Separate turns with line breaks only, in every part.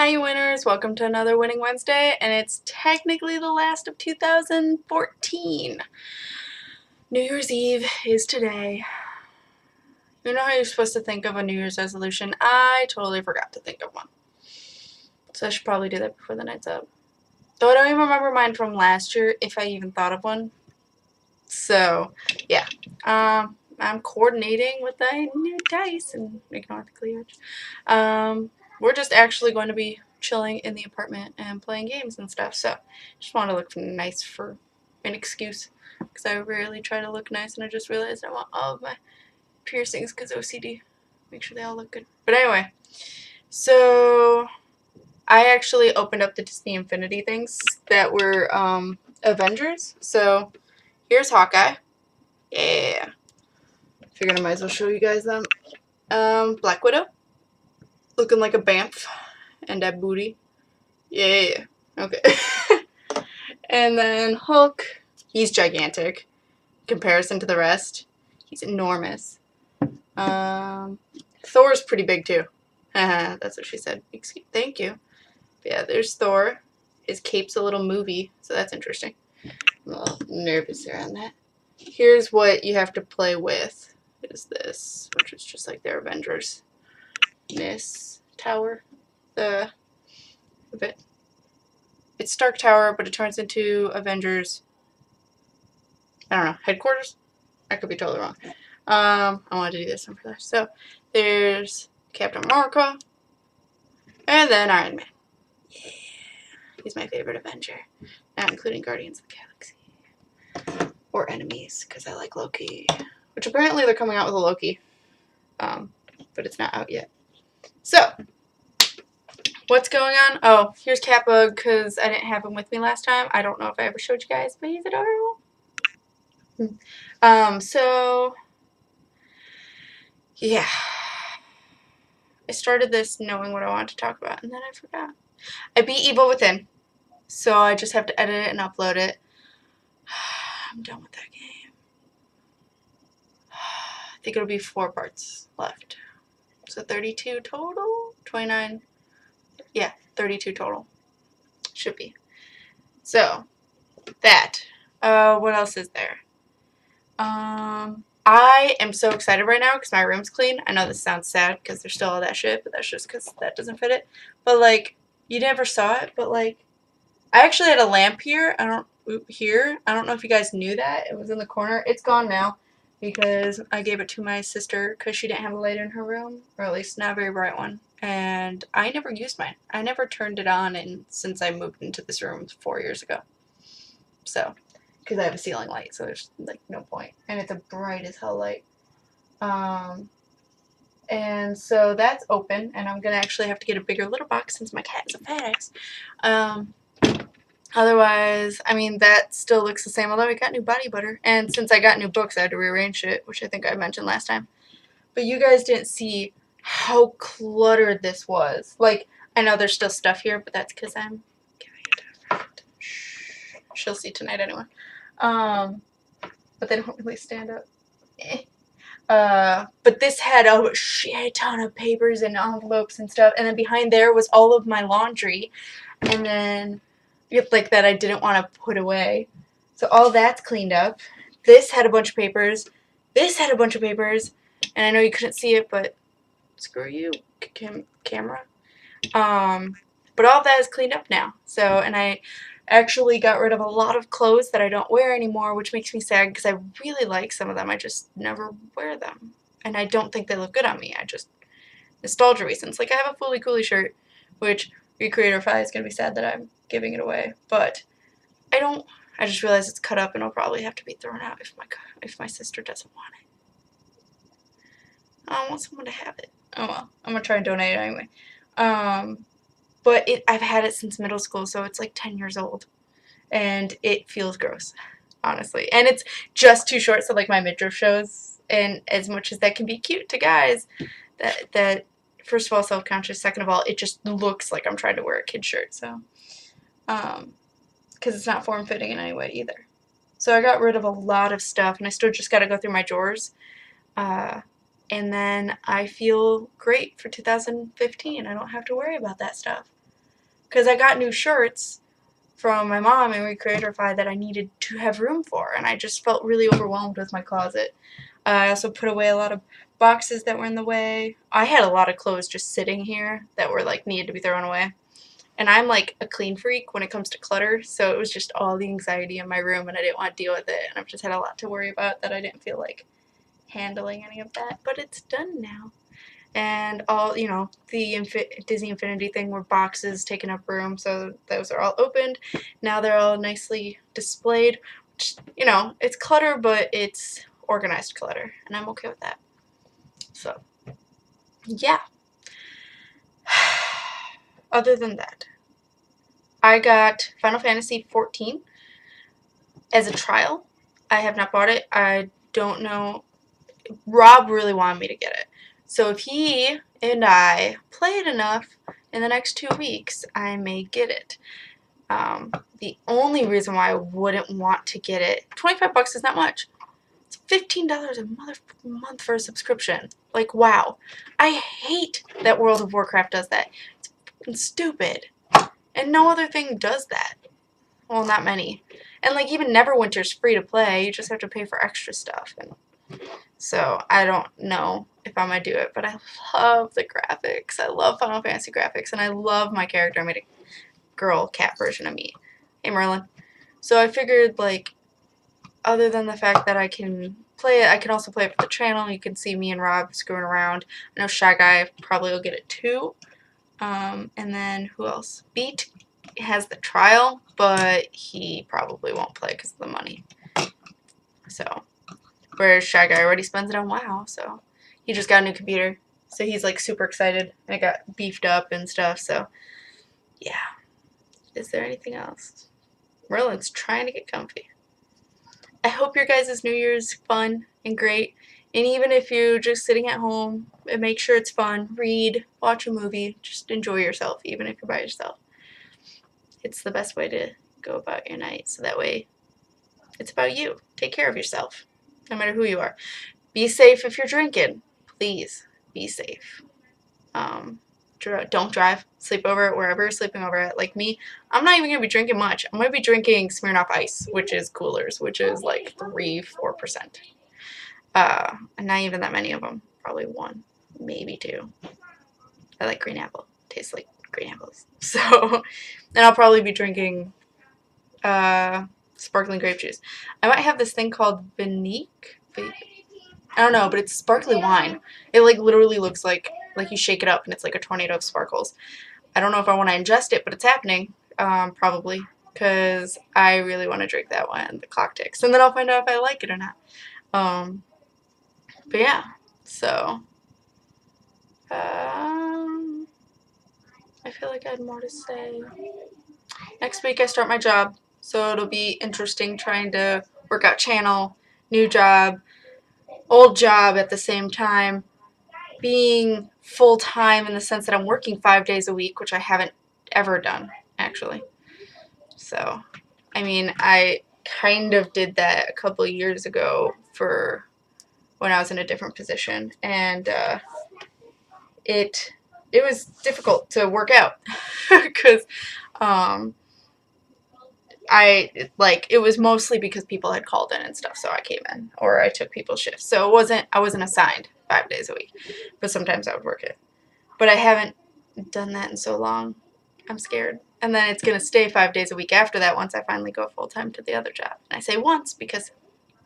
Hi, you winners! Welcome to another Winning Wednesday, and it's technically the last of 2014. New Year's Eve is today. You know how you're supposed to think of a New Year's resolution? I totally forgot to think of one. So I should probably do that before the night's up. Though I don't even remember mine from last year, if I even thought of one. So, yeah. I'm coordinating with the new dice and ignore the cleavage. We're just actually going to be chilling in the apartment and playing games and stuff, so just want to look nice for an excuse, because I rarely try to look nice, and I just realized I want all of my piercings because OCD. Make sure they all look good. But anyway, so I actually opened up the Disney Infinity things that were Avengers. So here's Hawkeye. Yeah. Figured I might as well show you guys them. Black Widow. Looking like a bamf. And that booty. Yeah. Okay. And then Hulk. He's gigantic. In comparison to the rest. He's enormous. Thor's pretty big too. That's what she said. Thank you. But yeah, there's Thor. His cape's a little movie, so that's interesting. I'm a little nervous around that. Here's what you have to play with. Is this, which is just like their Avengers. This tower. It's Stark Tower, but it turns into Avengers. I don't know, headquarters? I could be totally wrong. I wanted to do this one for that. So there's Captain America, and then Iron Man. Yeah, he's my favorite Avenger, not including Guardians of the Galaxy or Enemies, because I like Loki. Which apparently they're coming out with a Loki, but it's not out yet. So what's going on? Oh, here's Kappa, because I didn't have him with me last time. I don't know if I ever showed you guys, but he's adorable. So, yeah. I started this knowing what I wanted to talk about, and then I forgot. I beat Evil Within, so I just have to edit it and upload it. I'm done with that game. I think it'll be 4 parts left. So 32 total? 29? Yeah, 32 total. Should be. So, that. What else is there? I am so excited right now because my room's clean. I know this sounds sad because there's still all that shit, but that's just because that doesn't fit it. But, like, you never saw it, but, like, I actually had a lamp here. I don't know if you guys knew that. It was in the corner. It's gone now because I gave it to my sister because she didn't have a light in her room, or at least not a very bright one. And I never used mine. I never turned it on since I moved into this room 4 years ago. So, because I have a ceiling light, so there's like no point. And it's a bright as hell light. And so that's open, and I'm gonna actually have to get a bigger litter box since my cat is a fat ass. Otherwise, I mean, that still looks the same, although I got new body butter. And since I got new books, I had to rearrange it, which I think I mentioned last time. But you guys didn't see how cluttered this was. Like, I know there's still stuff here, but that's because I'm giving it to a friend. Shh. She'll see tonight anyway. But they don't really stand up. But this had a shit ton of papers and envelopes and stuff. And then behind there was all of my laundry. And then like that I didn't want to put away. So all that's cleaned up. This had a bunch of papers. This had a bunch of papers. And I know you couldn't see it, but screw you, camera. But all that is cleaned up now. So, and I actually got rid of a lot of clothes that I don't wear anymore, which makes me sad because I really like some of them. I just never wear them. And I don't think they look good on me. I just, nostalgia reasons. Like I have a Fooly Cooly shirt, which Recreator 5 is going to be sad that I'm giving it away. But I just realized it's cut up and it'll probably have to be thrown out if my sister doesn't want it. I want someone to have it. Oh well, I'm going to try and donate it anyway. But I've had it since middle school, so it's like 10 years old. And it feels gross, honestly. And it's just too short, so like my midriff shows. And as much as that can be cute to guys, that first of all, self-conscious. Second of all, it just looks like I'm trying to wear a kid shirt. So, because it's not form-fitting in any way either. So I got rid of a lot of stuff, and I still just got to go through my drawers. And then I feel great for 2015. I don't have to worry about that stuff. because I got new shirts from my mom in Recreatorify that I needed to have room for, and I just felt really overwhelmed with my closet. I also put away a lot of boxes that were in the way. I had a lot of clothes just sitting here that were like needed to be thrown away. And I'm like a clean freak when it comes to clutter, so it was just all the anxiety in my room and I didn't want to deal with it, and I've just had a lot to worry about that I didn't feel like handling any of that, but it's done now. And all, you know, the Disney Infinity thing were boxes taking up room, so those are all opened. Now they're all nicely displayed, which, you know, it's clutter, but it's organized clutter, and I'm okay with that. So, yeah. Other than that, I got Final Fantasy 14 as a trial. I have not bought it. I don't know. Rob really wanted me to get it. So if he and I play it enough in the next 2 weeks, I may get it. The only reason why I wouldn't want to get it, $25 is not much. It's $15 a month for a subscription. Like, wow. I hate that World of Warcraft does that. It's fucking stupid. And no other thing does that. Well, not many. And like even Neverwinter's free to play. You just have to pay for extra stuff. And so I don't know if I'm going to do it. But I love the graphics. I love Final Fantasy graphics. And I love my character. I made a girl cat version of me. Hey, Merlin. So I figured, like, other than the fact that I can play it, I can also play it for the channel. You can see me and Rob screwing around. I know Shy Guy probably will get it too. And then who else? Beat has the trial, but he probably won't play because of the money. So, whereas Shy Guy already spends it on WoW, so he just got a new computer. So he's like super excited, and it got beefed up and stuff, so yeah. Is there anything else? Merlin's trying to get comfy. I hope your guys' New Year's fun and great. And even if you're just sitting at home, make sure it's fun. Read, watch a movie, just enjoy yourself, even if you're by yourself. It's the best way to go about your night, so that way it's about you. Take care of yourself, no matter who you are. Be safe if you're drinking. Please be safe. Don't drive. Sleep over wherever you're sleeping over at. Like me, I'm not even going to be drinking much. I'm going to be drinking Smirnoff Ice, which is coolers, which is like 3-4%. And not even that many of them. Probably 1, maybe 2. I like green apple. Tastes like green apples. So, and I'll probably be drinking sparkling grape juice. I might have this thing called Vinique. I don't know, but it's sparkly wine. It like literally looks like you shake it up and it's like a tornado of sparkles. I don't know if I want to ingest it, but it's happening. Probably. Because I really want to drink that one. The clock ticks. And then I'll find out if I like it or not. But yeah. So. I feel like I had more to say. Next week I start my job. So it'll be interesting trying to work out channel, new job, old job at the same time, being full-time in the sense that I'm working 5 days a week, which I haven't ever done, actually. So, I mean, I kind of did that a couple of years ago for when I was in a different position, and it was difficult to work out because it was mostly because people had called in and stuff, so I came in, or I took people's shifts. So I wasn't assigned 5 days a week, but sometimes I would work it. But I haven't done that in so long. I'm scared. And then it's going to stay 5 days a week after that once I finally go full-time to the other job. And I say once because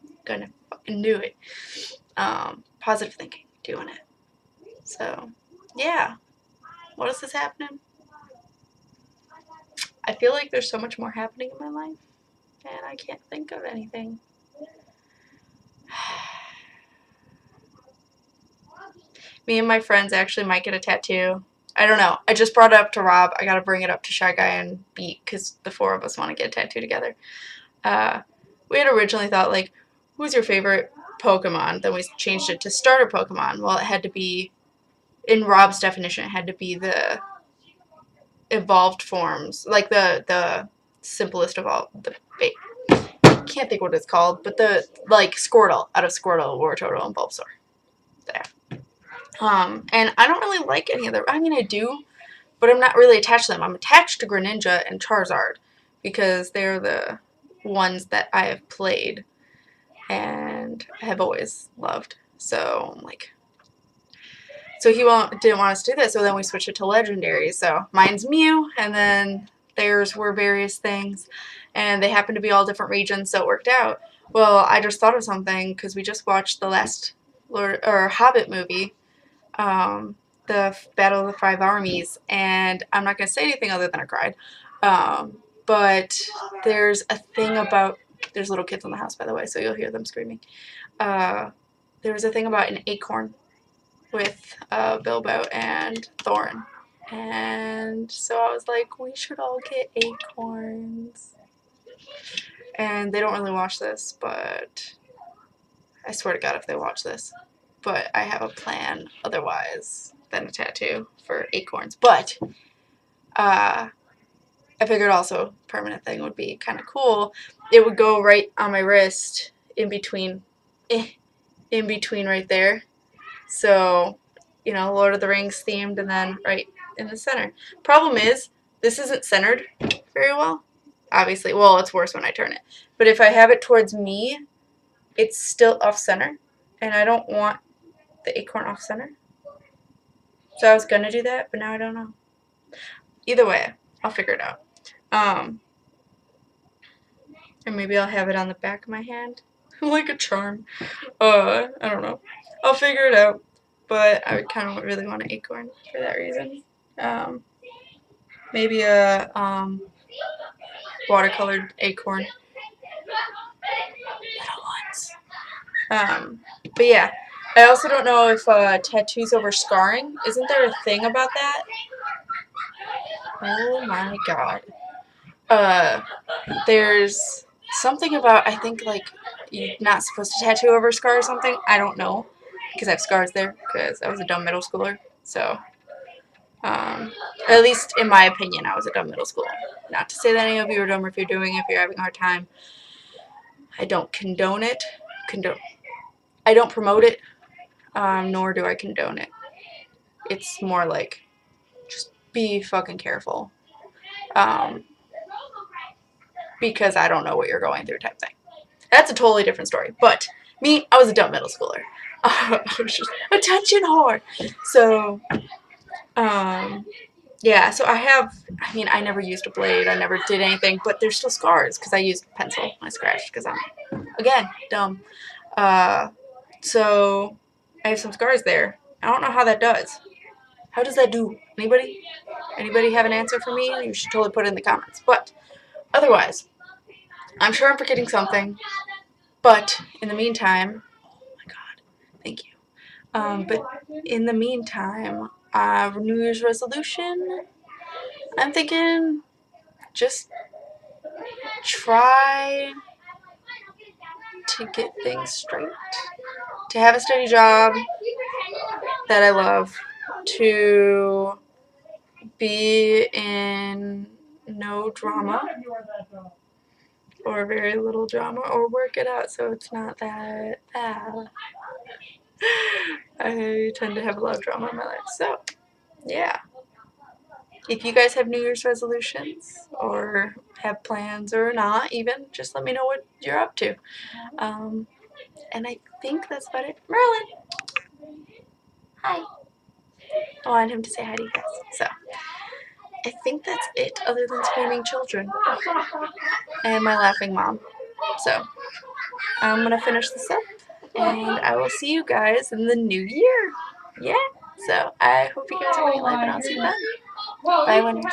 I'm going to fucking do it. Positive thinking, doing it. So, yeah. What else is happening? I feel like there's so much more happening in my life, and I can't think of anything. Me and my friends actually might get a tattoo. I don't know. I just brought it up to Rob. I gotta bring it up to Shy Guy and Beat, because the 4 of us want to get a tattoo together. We had originally thought, like, who's your favorite Pokemon? Then we changed it to starter Pokemon. Well, it had to be, in Rob's definition, it had to be the evolved forms, like the simplest of all. Can't think what it's called, but the, like, Squirtle, out of Squirtle, Wartortle, and Bulbasaur. There. And I don't really like any other, I mean, I do, but I'm not really attached to them. I'm attached to Greninja and Charizard because they're the ones that I have played and have always loved. So I'm like, so he didn't want us to do that. So then we switched it to Legendary. So mine's Mew, and then theirs were various things, and they happened to be all different regions, so it worked out. Well, I just thought of something because we just watched the last Hobbit movie, the Battle of the Five Armies, and I'm not going to say anything other than I cried. But there's a thing about, there's little kids in the house, by the way, so you'll hear them screaming. There was a thing about an acorn with Bilbo and Thorin. And so I was like, we should all get acorns. And they don't really watch this, but I swear to God if they watch this. But I have a plan otherwise than a tattoo for acorns. But I figured also permanent thing would be kind of cool. It would go right on my wrist in between right there. So, you know, Lord of the Rings themed, and then right in the center. Problem is, this isn't centered very well. Obviously, well, it's worse when I turn it. But if I have it towards me, it's still off center, and I don't want the acorn off center. So I was gonna do that, but now I don't know. Either way, I'll figure it out. And maybe I'll have it on the back of my hand, like a charm. I don't know. I'll figure it out. But I would kind of really want an acorn for that reason. Maybe a watercolored acorn. Little ones. But yeah, I also don't know if tattoos over scarring. Isn't there a thing about that? Oh my god. There's something about, I think, like, you're not supposed to tattoo over a scar or something. I don't know, because I have scars there, because I was a dumb middle schooler. So, at least in my opinion, I was a dumb middle schooler. Not to say that any of you are dumb if you're doing it, if you're having a hard time. I don't condone it. I don't promote it, nor do I condone it. It's more like, just be fucking careful. Because I don't know what you're going through type thing. That's a totally different story. But me, I was a dumb middle schooler. I was just attention whore. So, yeah, so I mean, I never used a blade. I never did anything, but there's still scars because I used a pencil when I scratched because I'm, again, dumb. So I have some scars there. I don't know how that does. How does that do? Anybody? Anybody have an answer for me? You should totally put it in the comments. But otherwise, I'm sure I'm forgetting something. But in the meantime, oh my god, thank you. But in the meantime, New Year's resolution, I'm thinking just try to get things straight, to have a steady job that I love, to be in no drama or very little drama, or work it out so it's not that bad. I tend to have a lot of drama in my life, so yeah. If you guys have New Year's resolutions or have plans or not even, just let me know what you're up to. And I think that's about it. Merlin! Hi. I wanted him to say hi to you guys. So, I think that's it other than screaming children. And my laughing mom. So, I'm going to finish this up. And I will see you guys in the new year. Yeah. So, I hope you guys are winning life, and I'll see you then. Bye, winners.